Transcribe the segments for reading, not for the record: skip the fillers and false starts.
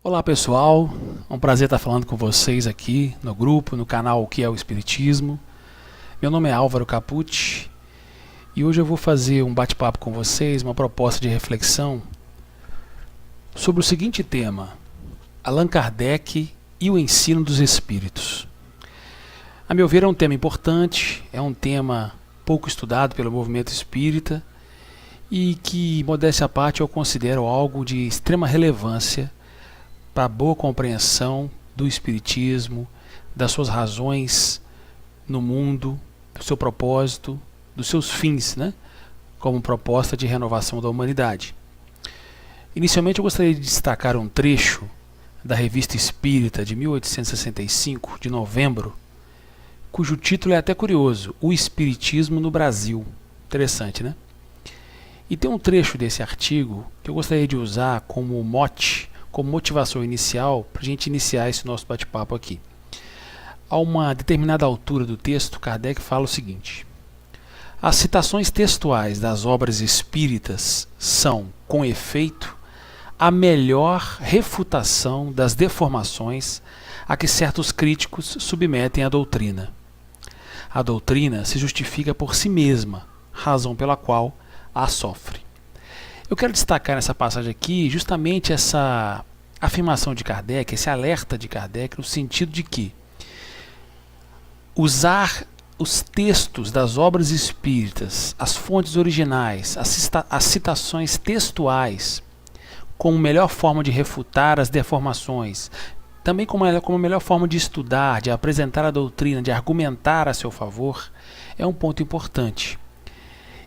Olá pessoal, é um prazer estar falando com vocês aqui no grupo, no canal O que é o Espiritismo. Meu nome é Álvaro Capucci e hoje eu vou fazer um bate-papo com vocês, uma proposta de reflexão sobre o seguinte tema: Allan Kardec e o ensino dos espíritos. A meu ver é um tema importante, é um tema pouco estudado pelo movimento espírita e que, modéstia à parte, eu considero algo de extrema relevância para a boa compreensão do Espiritismo, das suas razões no mundo, do seu propósito, dos seus fins, como proposta de renovação da humanidade. Inicialmente eu gostaria de destacar um trecho da Revista Espírita de 1865, de novembro, cujo título é até curioso: O Espiritismo no Brasil. Interessante, né? E tem um trecho desse artigo que eu gostaria de usar como mote, como motivação inicial para a gente iniciar esse nosso bate-papo aqui. A uma determinada altura do texto, Kardec fala o seguinte: as citações textuais das obras espíritas são, com efeito, a melhor refutação das deformações a que certos críticos submetem a doutrina. A doutrina se justifica por si mesma, razão pela qual a sofre. Eu quero destacar nessa passagem aqui justamente essa afirmação de Kardec, esse alerta de Kardec, no sentido de que usar os textos das obras espíritas, as fontes originais, as citações textuais, como melhor forma de refutar as deformações, também como a melhor forma de estudar, de apresentar a doutrina, de argumentar a seu favor, é um ponto importante.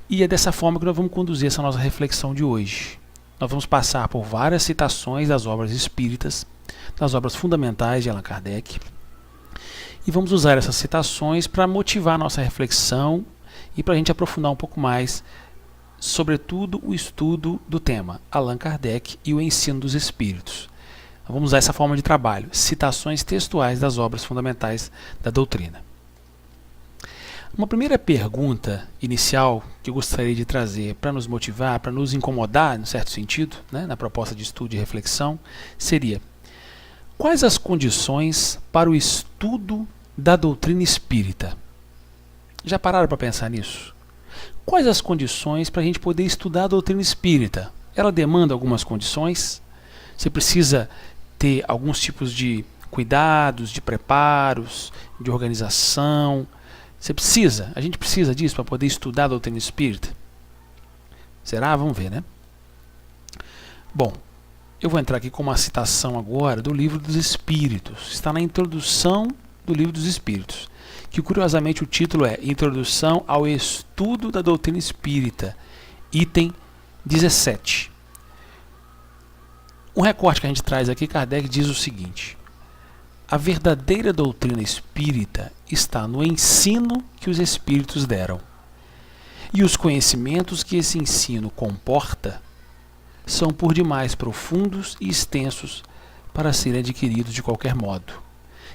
E é dessa forma que nós vamos conduzir essa nossa reflexão de hoje. Nós vamos passar por várias citações das obras espíritas, das obras fundamentais de Allan Kardec, e vamos usar essas citações para motivar a nossa reflexão e para a gente aprofundar um pouco mais, sobretudo, o estudo do tema Allan Kardec e o ensino dos espíritos. Vamos usar essa forma de trabalho, citações textuais das obras fundamentais da doutrina. Uma primeira pergunta inicial que eu gostaria de trazer para nos motivar, para nos incomodar, em certo sentido, na proposta de estudo e reflexão, seria: quais as condições para o estudo da doutrina espírita? Já pararam para pensar nisso? Quais as condições para a gente poder estudar a doutrina espírita? Ela demanda algumas condições? Você precisa ter alguns tipos de cuidados, de preparos, de organização. A gente precisa disso para poder estudar a doutrina espírita? Será? Vamos ver, né? Bom, eu vou entrar aqui com uma citação agora do Livro dos Espíritos. Está na introdução do Livro dos Espíritos, que curiosamente o título é Introdução ao Estudo da Doutrina Espírita, item 17. Um recorte que a gente traz aqui, Kardec diz o seguinte: a verdadeira doutrina espírita está no ensino que os espíritos deram. E os conhecimentos que esse ensino comporta são por demais profundos e extensos para serem adquiridos de qualquer modo,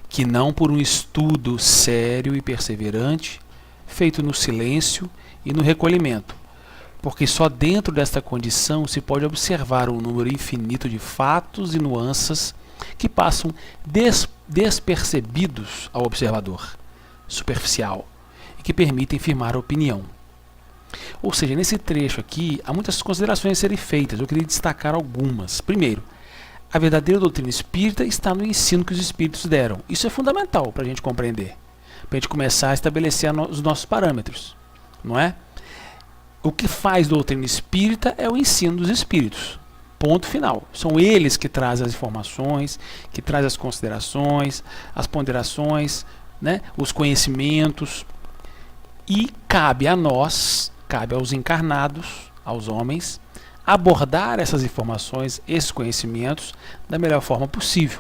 que não por um estudo sério e perseverante, feito no silêncio e no recolhimento, porque só dentro desta condição se pode observar um número infinito de fatos e nuances que passam despercebidos ao observador superficial e que permitem firmar a opinião. Ou seja, nesse trecho aqui há muitas considerações a serem feitas. Eu queria destacar algumas. Primeiro, a verdadeira doutrina espírita está no ensino que os espíritos deram. Isso é fundamental para a gente compreender, para a gente começar a estabelecer os nossos parâmetros, não é? O que faz doutrina espírita é o ensino dos espíritos. Ponto final. São eles que trazem as informações, que trazem as considerações, as ponderações, os conhecimentos. E cabe a nós, cabe aos encarnados, aos homens, abordar essas informações, esses conhecimentos, da melhor forma possível.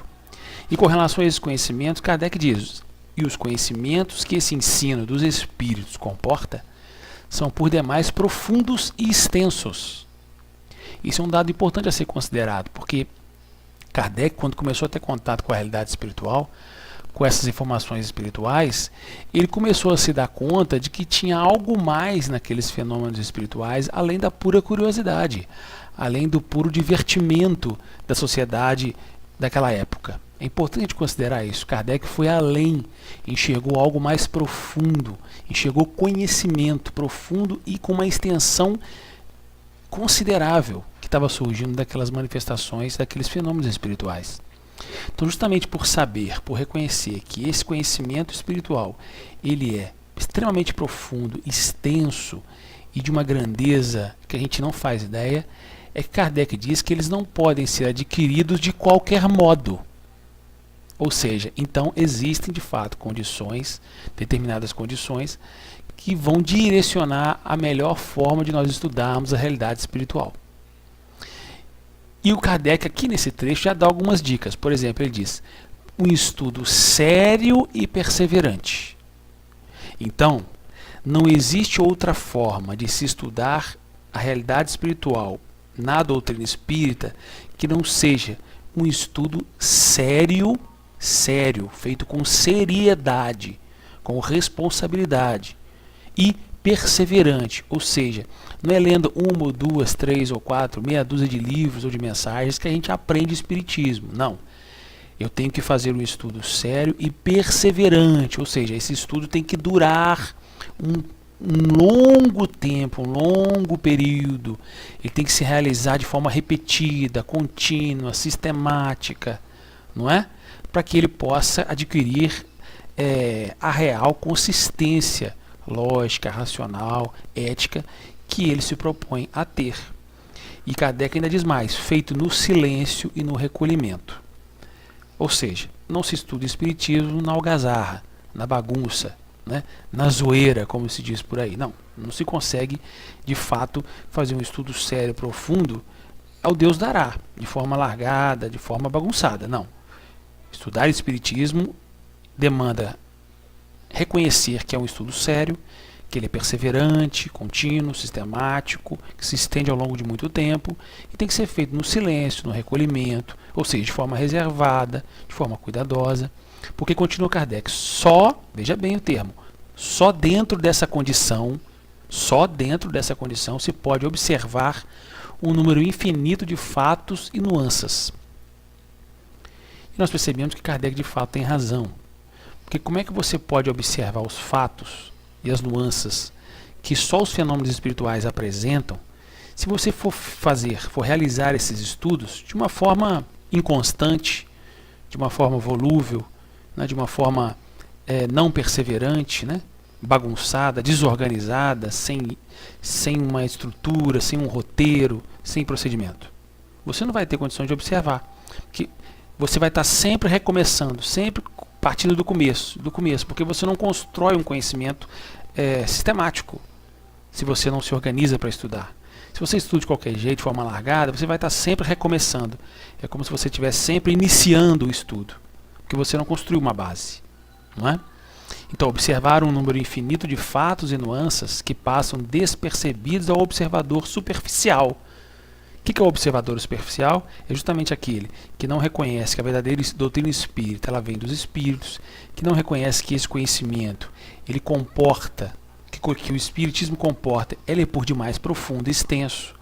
E com relação a esses conhecimentos, Kardec diz: e os conhecimentos que esse ensino dos espíritos comporta são por demais profundos e extensos. Isso é um dado importante a ser considerado, porque Kardec, quando começou a ter contato com a realidade espiritual, com essas informações espirituais, ele começou a se dar conta de que tinha algo mais naqueles fenômenos espirituais, além da pura curiosidade, além do puro divertimento da sociedade daquela época. É importante considerar isso. Kardec foi além, enxergou algo mais profundo, enxergou conhecimento profundo e com uma extensão considerável que estava surgindo daquelas manifestações, daqueles fenômenos espirituais. Então, justamente por saber, por reconhecer que esse conhecimento espiritual ele é extremamente profundo, extenso e de uma grandeza que a gente não faz ideia, é que Kardec diz que eles não podem ser adquiridos de qualquer modo. Ou seja, então existem de fato condições, determinadas condições, que vão direcionar a melhor forma de nós estudarmos a realidade espiritual. E o Kardec aqui nesse trecho já dá algumas dicas. Por exemplo, ele diz: um estudo sério e perseverante. Então, não existe outra forma de se estudar a realidade espiritual na doutrina espírita que não seja um estudo sério, feito com seriedade, com responsabilidade e perseverante, ou seja, não é lendo uma ou duas, três ou quatro, meia dúzia de livros ou de mensagens que a gente aprende espiritismo, não. Eu tenho que fazer um estudo sério e perseverante, ou seja, esse estudo tem que durar um longo tempo, um longo período. Ele tem que se realizar de forma repetida, contínua, sistemática, não é? Para que ele possa adquirir a real consistência lógica, racional, ética que ele se propõe a ter. E Kardec ainda diz mais: feito no silêncio e no recolhimento. Ou seja, não se estuda espiritismo na algazarra, na bagunça, né? Na zoeira, como se diz por aí. Não se consegue de fato fazer um estudo sério, profundo, ao Deus dará, de forma largada, de forma bagunçada. Não. Estudar espiritismo demanda reconhecer que é um estudo sério, que ele é perseverante, contínuo, sistemático, que se estende ao longo de muito tempo e tem que ser feito no silêncio, no recolhimento, ou seja, de forma reservada, de forma cuidadosa, porque continua Kardec, veja bem o termo, só dentro dessa condição se pode observar um número infinito de fatos e nuances. E nós percebemos que Kardec de fato tem razão. Porque como é que você pode observar os fatos e as nuances que só os fenômenos espirituais apresentam, se você for realizar esses estudos de uma forma inconstante, de uma forma volúvel, né, de uma forma não perseverante, né, bagunçada, desorganizada, sem uma estrutura, sem um roteiro, sem procedimento? Você não vai ter condição de observar, porque você vai estar sempre recomeçando, sempre partindo do começo, porque você não constrói um conhecimento sistemático se você não se organiza para estudar. Se você estuda de qualquer jeito, de forma largada, você vai estar sempre recomeçando. É como se você estivesse sempre iniciando o estudo, porque você não construiu uma base, não é? Então, observar um número infinito de fatos e nuances que passam despercebidos ao observador superficial. O que é o observador superficial? É justamente aquele que não reconhece que a verdadeira doutrina espírita ela vem dos espíritos, que não reconhece que esse conhecimento ele comporta, que o espiritismo comporta, ele é por demais profundo e extenso.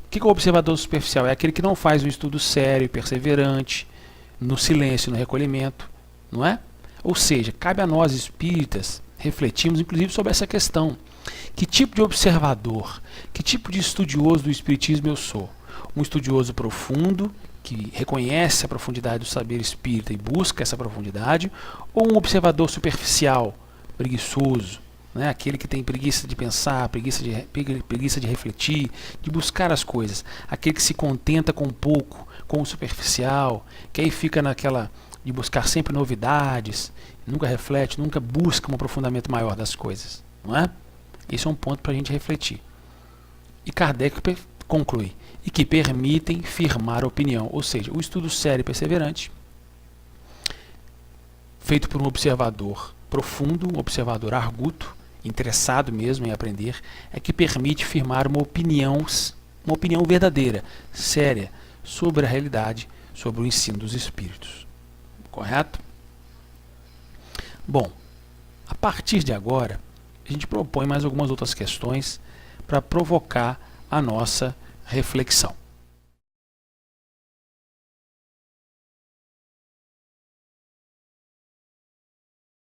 O que é o observador superficial? É aquele que não faz um estudo sério e perseverante, no silêncio, no recolhimento, não é? Ou seja, cabe a nós espíritas refletirmos inclusive sobre essa questão. Que tipo de observador, que tipo de estudioso do espiritismo eu sou? Um estudioso profundo, que reconhece a profundidade do saber espírita e busca essa profundidade, ou um observador superficial, preguiçoso, né? Aquele que tem preguiça de pensar, preguiça de refletir, de buscar as coisas, aquele que se contenta com pouco, com o superficial, que aí fica naquela de buscar sempre novidades, nunca reflete, nunca busca um aprofundamento maior das coisas, não é? Esse é um ponto para a gente refletir. E Kardec conclui: e que permitem firmar a opinião, ou seja, o estudo sério e perseverante, feito por um observador profundo, um observador arguto, interessado mesmo em aprender, é que permite firmar uma opinião verdadeira, séria, sobre a realidade, sobre o ensino dos espíritos. Correto? Bom, a partir de agora, a gente propõe mais algumas outras questões para provocar a nossa reflexão.